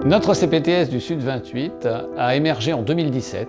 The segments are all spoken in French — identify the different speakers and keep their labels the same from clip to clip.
Speaker 1: Notre CPTS du Sud 28 a émergé en 2017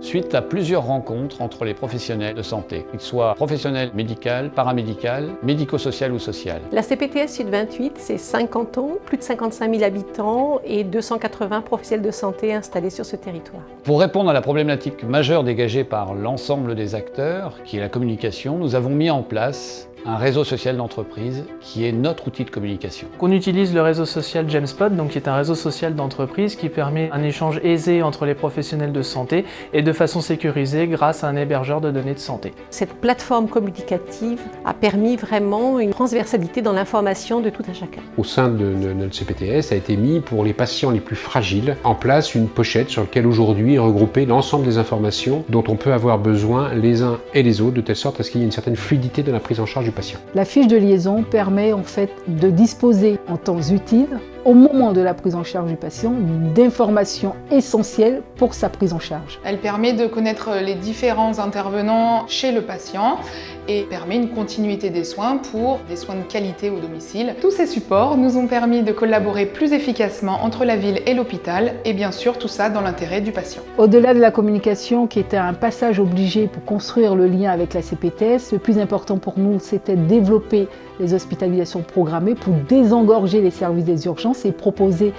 Speaker 1: suite à plusieurs rencontres entre les professionnels de santé, qu'ils soient professionnels médicaux, paramédicaux, médico-social ou social.
Speaker 2: La CPTS Sud 28, c'est 5 cantons, plus de 55 000 habitants et 280 professionnels de santé installés sur ce territoire.
Speaker 1: Pour répondre à la problématique majeure dégagée par l'ensemble des acteurs, qui est la communication, nous avons mis en place un réseau social d'entreprise qui est notre outil de communication.
Speaker 3: On utilise le réseau social GemSpot, qui est un réseau social d'entreprise qui permet un échange aisé entre les professionnels de santé et de façon sécurisée grâce à un hébergeur de données de santé.
Speaker 2: Cette plateforme communicative a permis vraiment une transversalité dans l'information de tout un chacun.
Speaker 4: Au sein de notre CPTS a été mis pour les patients les plus fragiles en place une pochette sur laquelle aujourd'hui est regroupé l'ensemble des informations dont on peut avoir besoin les uns et les autres, de telle sorte à ce qu'il y ait une certaine fluidité dans la prise en charge du patient.
Speaker 5: La fiche de liaison permet en fait de disposer en temps utile, au moment de la prise en charge du patient, d'informations essentielles pour sa prise en charge.
Speaker 6: Elle permet de connaître les différents intervenants chez le patient et permet une continuité des soins pour des soins de qualité au domicile. Tous ces supports nous ont permis de collaborer plus efficacement entre la ville et l'hôpital et bien sûr tout ça dans l'intérêt du patient.
Speaker 5: Au-delà de la communication qui était un passage obligé pour construire le lien avec la CPTS, le plus important pour nous c'était de développer les hospitalisations programmées pour désengorger les services des urgences et proposer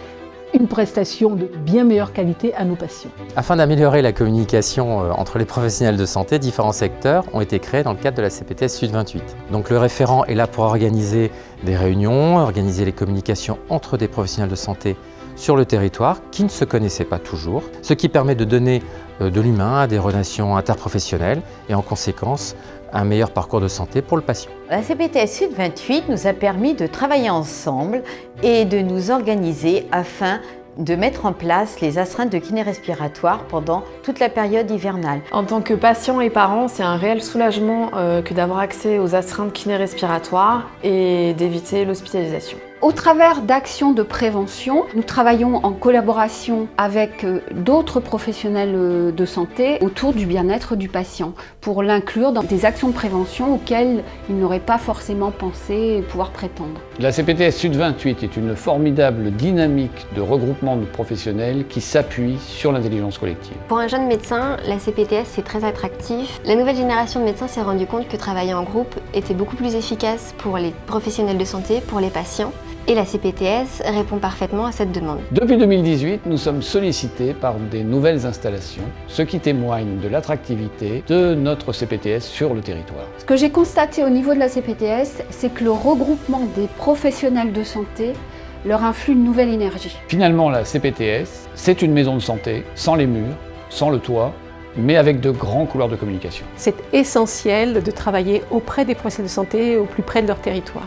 Speaker 5: une prestation de bien meilleure qualité à nos patients.
Speaker 7: Afin d'améliorer la communication entre les professionnels de santé, différents secteurs ont été créés dans le cadre de la CPTS Sud 28. Donc le référent est là pour organiser des réunions, organiser les communications entre des professionnels de santé sur le territoire qui ne se connaissaient pas toujours, ce qui permet de donner de l'humain à des relations interprofessionnelles et en conséquence un meilleur parcours de santé pour le patient.
Speaker 8: La CPTS Sud 28 nous a permis de travailler ensemble et de nous organiser afin de mettre en place les astreintes de kiné respiratoire pendant toute la période hivernale.
Speaker 9: En tant que patient et parent, c'est un réel soulagement que d'avoir accès aux astreintes kiné respiratoire et d'éviter l'hospitalisation.
Speaker 10: Au travers d'actions de prévention, nous travaillons en collaboration avec d'autres professionnels de santé autour du bien-être du patient pour l'inclure dans des actions de prévention auxquelles il n'aurait pas forcément pensé pouvoir prétendre.
Speaker 1: La CPTS Sud 28 est une formidable dynamique de regroupement de professionnels qui s'appuie sur l'intelligence collective.
Speaker 11: Pour un jeune médecin, la CPTS c'est très attractif. La nouvelle génération de médecins s'est rendu compte que travailler en groupe était beaucoup plus efficace pour les professionnels de santé, pour les patients. Et la CPTS répond parfaitement à cette demande.
Speaker 1: Depuis 2018, nous sommes sollicités par des nouvelles installations, ce qui témoigne de l'attractivité de notre CPTS sur le territoire.
Speaker 10: Ce que j'ai constaté au niveau de la CPTS, c'est que le regroupement des professionnels de santé leur influe une nouvelle énergie.
Speaker 1: Finalement, la CPTS, c'est une maison de santé, sans les murs, sans le toit, mais avec de grands couloirs de communication.
Speaker 2: C'est essentiel de travailler auprès des professionnels de santé, au plus près de leur territoire.